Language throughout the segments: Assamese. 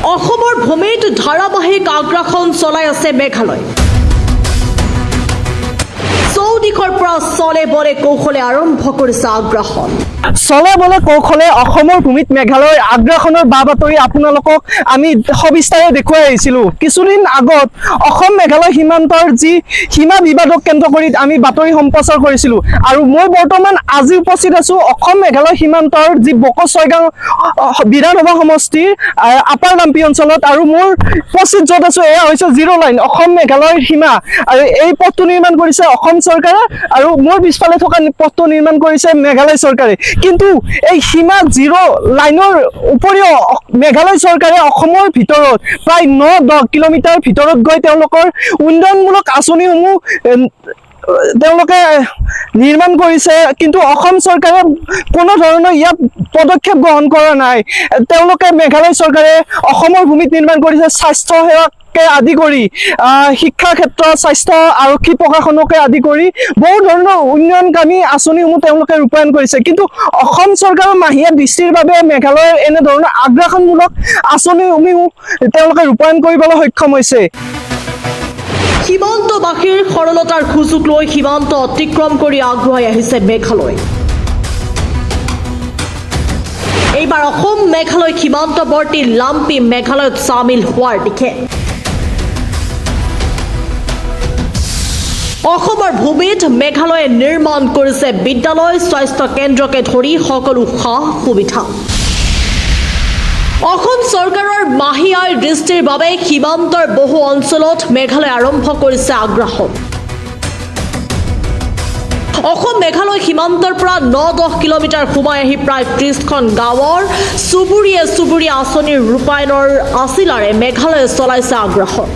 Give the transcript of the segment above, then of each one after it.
অসমৰ ভূমিত ধাৰাবাহিক আগ্ৰাসন চলাই আছে মেঘালয়। চৌদিশৰ পৰা চলে বলে কৌশলে আৰম্ভ কৰিছে আগ্ৰাসন। চলে বলে কৌশলে অসমৰ ভূমিত মেঘালয়ৰ আগ্ৰাসনৰ বা বাতৰি আপোনালোকক আমি সবিস্তাৰে দেখুৱাই আহিছিলোঁ। কিছুদিন আগত অসম মেঘালয় সীমান্তৰ যি সীমা বিবাদক কেন্দ্ৰ কৰি আমি বাতৰি সম্প্ৰচাৰ কৰিছিলোঁ আৰু মই বৰ্তমান আজি উপস্থিত আছোঁ অসম মেঘালয় সীমান্তৰ যি বকছয়গাঁও বিধানসভা সমষ্টিৰ আপাৰ লাম্পি অঞ্চলত আৰু মোৰ উপস্থিত য'ত আছোঁ এয়া হৈছে জিৰ' লাইন অসম মেঘালয়ৰ সীমা আৰু এই পথটো নিৰ্মাণ কৰিছে অসম চৰকাৰে আৰু মোৰ পিছফালে থকা পথটো নিৰ্মাণ কৰিছে মেঘালয় চৰকাৰে। কিন্তু এই সীমা জিৰ' লাইনৰ উপৰিও মেঘালয় চৰকাৰে অসমৰ ভিতৰত প্ৰায় 9-10 কিলোমিটাৰ ভিতৰত গৈ তেওঁলোকৰ উন্নয়নমূলক আঁচনিসমূহ তেওঁলোকে নিৰ্মাণ কৰিছে, কিন্তু অসম চৰকাৰে কোনো ধৰণৰ ইয়াত পদক্ষেপ গ্ৰহণ কৰা নাই। তেওঁলোকে মেঘালয় চৰকাৰে অসমৰ ভূমিত নিৰ্মাণ কৰিছে স্বাস্থ্য সেৱাক আদি কৰি শিক্ষাৰ ক্ষেত্ৰত স্বাস্থ্য আৰক্ষী প্ৰশাসনকে আদি কৰি বহু ধৰণৰ উন্নয়নকামী আঁচনিসমূহ তেওঁলোকে ৰূপায়ণ কৰিছে, কিন্তু অসম চৰকাৰৰ মাহিয়া দৃষ্টিৰ বাবে মেঘালয়ৰ এনেধৰণৰ আগ্ৰাসনমূলক আঁচনিসমূহ তেওঁলোকে ৰূপায়ণ কৰিবলৈ সক্ষম হৈছে। সীমান্তবাসীৰ সৰলতাৰ সুযোগ লৈ সীমান্ত অতিক্ৰম কৰি আগুৱাই আহিছে মেঘালয়। এইবাৰ অসম মেঘালয় সীমান্তৱৰ্তী লাম্পি মেঘালয়ত চামিল হোৱাৰ দিশে। অসমৰ ভূমিত মেঘালয়ে নিৰ্মাণ কৰিছে বিদ্যালয় স্বাস্থ্য কেন্দ্ৰকে ধৰি সকলো সা সুবিধা। অসম চৰকাৰৰ মাহিয়াৰ দৃষ্টিৰ বাবে সীমান্তৰ বহু অঞ্চলত মেঘালয় আৰম্ভ কৰিছে আগ্ৰাসন। অসম মেঘালয় সীমান্তৰ পৰা 9-10 কিলোমিটাৰ সোমাই আহি প্ৰায় 30খন গাঁৱৰ চুবুৰীয়া আঁচনিৰ ৰূপায়ণৰ আছিলাৰে মেঘালয়ে চলাইছে আগ্ৰাসন।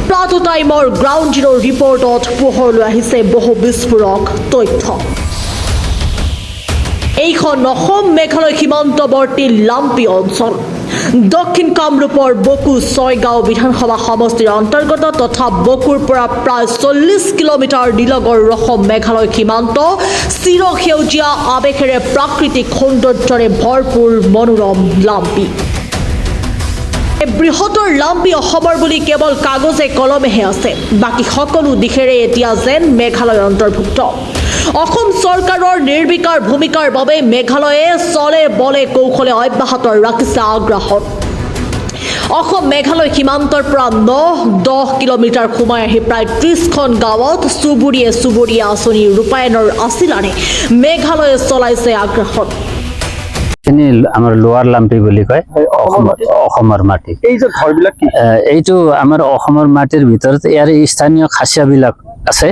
প্ৰাতঃ টাইমৰ গ্ৰাউণ্ড জিৰ' ৰিপৰ্টত পোহৰলৈ আহিছে বহু বিস্ফোৰক তথ্য। এইখন অসম মেঘালয় সীমান্তৱৰ্তী লাম্পি অঞ্চল। দক্ষিণ কামৰূপৰ বকো ছয়গাঁও বিধানসভা সমষ্টিৰ অন্তৰ্গত তথা বকোৰ পৰা প্ৰায় 40 কিলোমিটাৰ নিলগৰ অসম মেঘালয় সীমান্ত চিৰসেউজীয়া আৱেশেৰে প্ৰাকৃতিক সৌন্দৰ্যৰে ভৰপূৰ মনোৰম লাম্পি। বৃহত্তৰ লাম্পি অসমৰ বুলি কেৱল কাগজে কলমেহে আছে, বাকী সকলো দিশেৰে এতিয়া যেন মেঘালয় অন্তৰ্ভুক্ত। অসম চৰকাৰৰ নিৰ্বিকাৰ ভূমিকাৰ বাবে মেঘালয়ে চলে বলে কৌশলে অব্যাহত ৰাখিছে আগ্ৰাসন। অসম মেঘালয় সীমান্তৰ পৰা 9-10 কিলোমিটাৰ সোমাই আহি প্ৰায় 30খন গাঁৱত চুবুৰীয়া আঁচনি ৰূপায়ণৰ আছিলাৰে মেঘালয়ে চলাইছে আগ্ৰাসন। আমাৰ লোৱাৰ লাম্পি বুলি কয় অসমৰ মাটি। এই যে ঘৰবিলাক কি এইটো আমাৰ অসমৰ মাটিৰ ভিতৰত ইয়াৰ স্থানীয় খাচীয়াবিলাক আছে,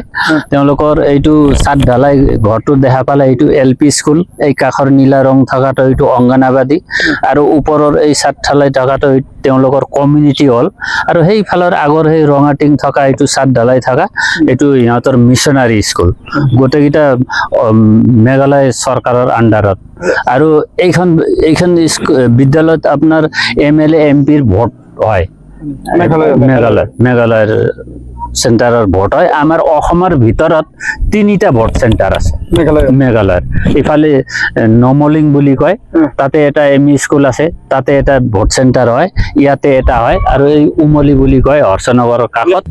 তেওঁলোকৰ এইটো চাদ ঢালাই ঘৰটো দেখা পালে এইটো LP স্কুল, এই কাষৰ নীলা ৰং থকাটো এইটো অংগনাবাদী আৰু ওপৰৰ এই চাদ ঢালাই থকাটো তেওঁলোকৰ কমিউনিটি হল আৰু সেইফালৰ আগৰ সেই ৰঙাটিং থকা এইটো চাদ ঢালাই থকা এইটো সিহঁতৰ মিছনাৰী স্কুল। গোটেইকেইটা মেঘালয় চৰকাৰৰ আণ্ডাৰত আৰু এইখন বিদ্যালয়ত আপোনাৰ MLA MPৰ ভোট হয়, মেঘালয়ৰ চেণ্টাৰৰ ভোট হয়। আমাৰ অসমৰ ভিতৰত 3টা ভোট চেণ্টাৰ আছে মেঘালয়ৰ। ইফালে নমলিং বুলি কয়, তাতে এটা ME স্কুল আছে, তাতে এটা ভোট চেণ্টাৰ হয়, ইয়াতে এটা হয় আৰু এই উমলি বুলি কয় হৰ্ষনগৰৰ কাষত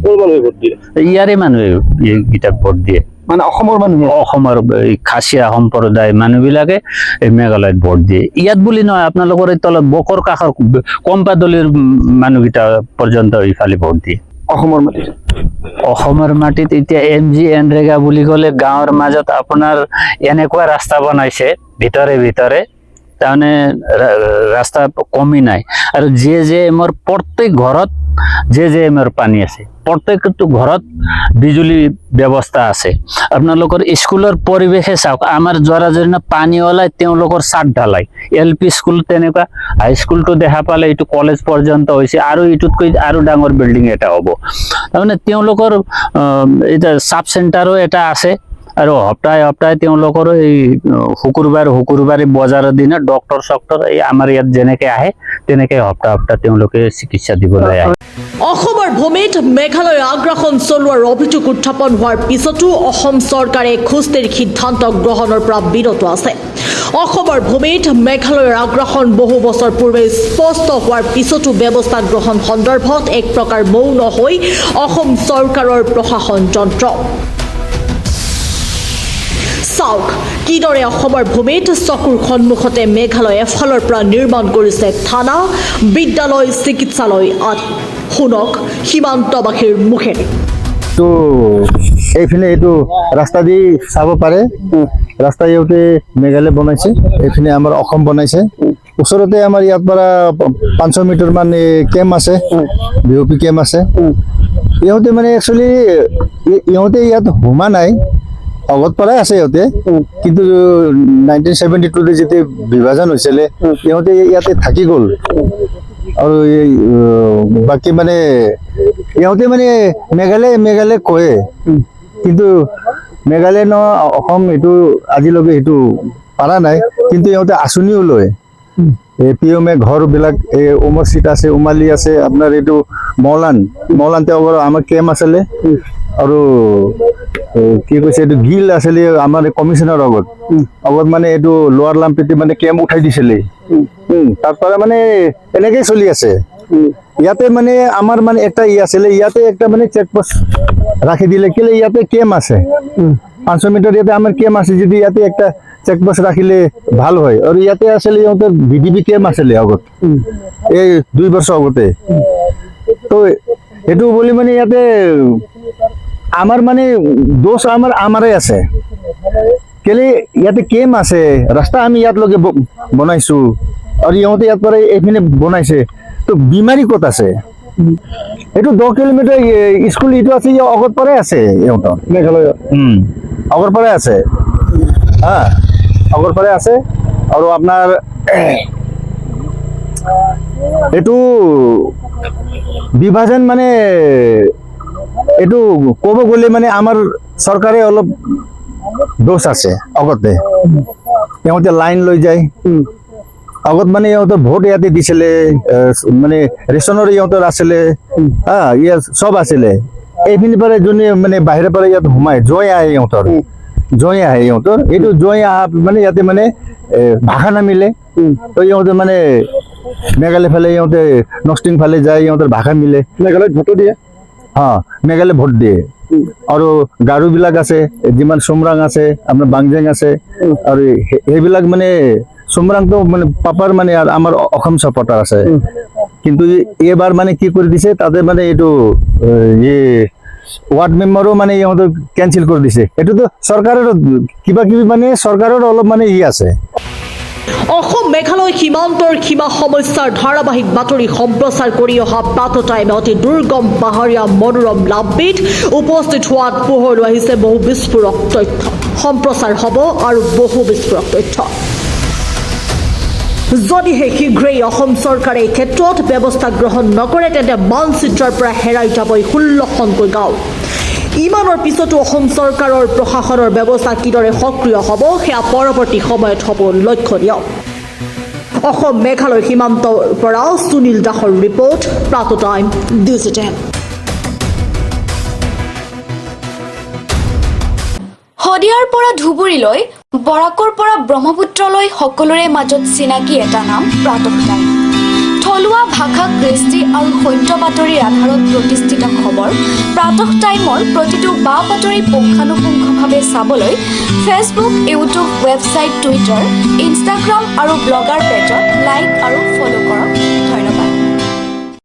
ইয়াৰে মানুহে এইকেইটা ভোট দিয়ে। মানে অসমৰ মানুহে অসমৰ খাচীয়া সম্প্ৰদায় মানুহবিলাকে মেঘালয়ত ভোট দিয়ে। ইয়াত বুলি নহয়, আপোনালোকৰ এই তলত বকৰ কাষৰ কম্পাদলিৰ মানুহকেইটা পৰ্যন্ত ইফালে ভোট দিয়ে। অসমৰ মাটিত এতিয়া MG এনৰেগা বুলি ক'লে গাঁৱৰ মাজত আপোনাৰ এনেকুৱা ৰাস্তা বনাইছে ভিতৰে তাৰমানে ৰাস্তা কমি নাই আৰু JJMৰ প্ৰত্যেক ঘৰত JJMৰ পানী আছে, প্ৰত্যেকটো ঘৰত বিজুলী ব্যৱস্থা আছে। আপোনালোকৰ স্কুলৰ পৰিৱেশে চাওক, আমাৰ জৰাজীৰ্ণ পানী ওলাই তেওঁলোকৰ চাদ ঢালাই। LP স্কুল তেনেকুৱা, হাইস্কুলটো দেখা পালে এইটো কলেজ পৰ্যন্ত হৈছে আৰু এইটোতকৈ আৰু ডাঙৰ বিল্ডিং এটা হ'ব। তাৰমানে তেওঁলোকৰ এতিয়া চাব চেণ্টাৰো এটা আছে আৰু সপ্তাহে তেওঁলোকৰ এই শুকুৰবাৰে বজাৰৰ দিনা ডক্টৰ এই আমাৰ ইয়াত যেনেকে আহে তেনেকে সপ্তাহে তেওঁলোকে চিকিৎসা দিবলৈ আহে। অসমৰ ভূমিত মেঘালয় আগ্ৰাসন চলোৱাৰ অভিযোগ উত্থাপন হোৱাৰ পিছতো অসম চৰকাৰে খুস্তিৰ সিদ্ধান্ত গ্ৰহণৰ পৰা বিৰত আছে। অসমৰ ভূমিত মেঘালয়ৰ আগ্ৰাসন বহু বছৰ পূৰ্বে স্পষ্ট হোৱাৰ পিছতো ব্যৱস্থা গ্ৰহণ সন্দৰ্ভত এক প্ৰকাৰ মৌন হৈ অসম চৰকাৰৰ প্ৰশাসন যন্ত্ৰ। চাওক কিদৰে অসমৰ ভূমিত চকুৰ সন্মুখতে মেঘালয়ে এফালৰ পৰা নিৰ্মাণ কৰিছে থানা, বিদ্যালয়, চিকিৎসালয় আদি। শুনক সীমান্তবাসীৰ মুখেৰে। তো এইপিনে এইটো ৰাস্তা দি চাব পাৰে, ৰাস্তা ইহঁতে মেঘালয় বনাইছে, এইপিনে আমাৰ অসম বনাইছে। ওচৰতে আমাৰ ইয়াৰ পৰা 500 মিটাৰ মান কেম্প আছে, BOP কেম্প আছে। ইহঁতে মানে একচুৱেলি ইহঁতে ইয়াত সোমা নাই, আগত পৰাই আছে ইহঁতে, কিন্তু 1972 যেতিয়া বিভাজন হৈছিলে ইহঁতে ইয়াতে থাকি গ'ল। আৰু বাকী মানে ইহঁতে মানে মেঘালয় কয়, কিন্তু মেঘালয় ন অসম এইটো আজিলৈকে সেইটো পাৰা নাই। কিন্তু ইহঁতে আঁচনিও লয়, PMA ঘৰবিলাক, এই উমৰচিত আছে, উমালি আছে, আপোনাৰ এইটো মৌলান তেওঁ আমাৰ কেম্প আছিলে। আৰু কি কৈছে এইটো গিল আছিলে আমাৰ কমিশনাৰ আগত মানে এইটো লোৱাৰ লাম্পিতে মানে কেম্প উঠাই দিছিলে। তাৰ পৰা মানে এনেকেই চলি আছে। ইয়াতে মানে আমাৰ মানে এটা আছিলে, ইয়াতে একটা মানে চেকপোষ্ট ৰাখি দিলে, কেলে ইয়াতে কেম্প আছে 500 মিটাৰ ইয়াতে আমাৰ কেম্প আছে, যদি ইয়াতে একটা চেকপোষ্ট ৰাখিলে ভাল হয়। আৰু ইয়াতে আছিলে ইহঁতৰ BDB কেম্প আছিলে আগত, এই 2 বছৰ আগতে। তো এইটো বুলি মানে ইয়াতে আমাৰ মানে দোষ আমাৰে আছে, কেলে ইয়াতে কেম্প আছে, ৰাস্তা আমি ইয়াতলৈকে বনাইছো, আৰু ইহঁতে ইয়াৰ পৰা এইপিনে বনাইছে। তো বিমাৰী ক'ত আছে? এইটো 10 কিলোমিটাৰ স্কুল এইটো আছে, আগৰ পৰাই আছে ইহঁতৰ মেঘালয়, আগৰ পৰাই আছে, আগৰ পৰাই আছে। আৰু আপোনাৰ এইটো বিভাজন মানে এইটো ক'ব গ'লে মানে আমাৰ চৰকাৰে অলপ দোষ আছে। আগতে ইহঁতে লাইন লৈ যায়, আগত মানে ইহঁতৰ ভোট ইয়াতে দিছিলে, মানে ৰেচনৰ ইহঁতৰ আছিলে, ইয়াত চব আছিলে। এইপিনি পৰা যোনে মানে বাহিৰৰ পৰা ইয়াত সোমাই জয় আহে ইহঁতৰ, এইটো জয় আহা মানে ইয়াতে মানে ভাষা নামিলে। তো ইহঁতে মানে মেঘালয় ফালে ইহঁতে নষ্টিং ফালে যায়, ইহঁতৰ ভাষা মিলে, মেঘালয়ত ভোটো দিয়ে। মেঘালয় ভোট দিয়ে। আৰু গাৰোবিলাক আছে, যিমান চোমৰাং আছে, আপোনাৰ বাংজেং আছে, আৰু সেইবিলাক মানে চোমৰাংটো মানে পাপাৰ মানে আমাৰ অসম চাপৰ্টাৰ আছে। কিন্তু এইবাৰ মানে কি কৰি দিছে, তাতে মানে এইটো ৱাৰ্ড মেম্বাৰো মানে ইহঁতক কেঞ্চেল কৰি দিছে। এইটোতো চৰকাৰৰ কিবা কিবি মানে চৰকাৰৰ অলপ মানে আছে। অসম মেঘালয় সীমান্তৰ সীমা সমস্যাৰ ধাৰাবাহিক বাতৰি সম্প্ৰচাৰ কৰি অহা প্ৰাত টাইমে অতি দুৰ্গম পাহাৰীয়া মনোৰম লাম্পিত উপস্থিত হোৱাত পোহৰলৈ আহিছে বহু বিস্ফোৰক তথ্য। সম্প্ৰচাৰ হ'ব আৰু বহু বিস্ফোৰক তথ্য। যদিহে শীঘ্ৰেই অসম চৰকাৰে এই ক্ষেত্ৰত ব্যৱস্থা গ্ৰহণ নকৰে, তেন্তে মানচিত্ৰৰ পৰা হেৰাই যাবই 16খনকৈ গাঁও। ইমানৰ পিছতো অসম চৰকাৰৰ প্ৰশাসনৰ ব্যৱস্থা কিদৰে সক্ৰিয় হ'ব, সেয়া পৰৱৰ্তী সময়ত হ'ব লক্ষণীয়। অসম মেঘালয় সীমান্তৰ পৰা সুনীল দাসৰ ৰিপৰ্ট, প্ৰাত টাইম ডিজিটেল। শদিয়াৰ পৰা ধুবুৰীলৈ, বৰাকৰ পৰা ব্ৰহ্মপুত্ৰলৈ সকলোৰে মাজত চিনাকি এটা নাম প্ৰাতঃ টাইম। থলুৱা ভাষা, কৃষ্টি আৰু সত্য বাতৰিৰ আধাৰত প্ৰতিষ্ঠিত খবৰ প্ৰাতঃ টাইমৰ প্ৰতিটো বা বাতৰি পুংখানুপুংখভাৱে চাবলৈ Facebook, YouTube, website, Twitter, Instagram আৰু ব্লগাৰ পেজত লাইক আৰু ফ'ল' কৰক।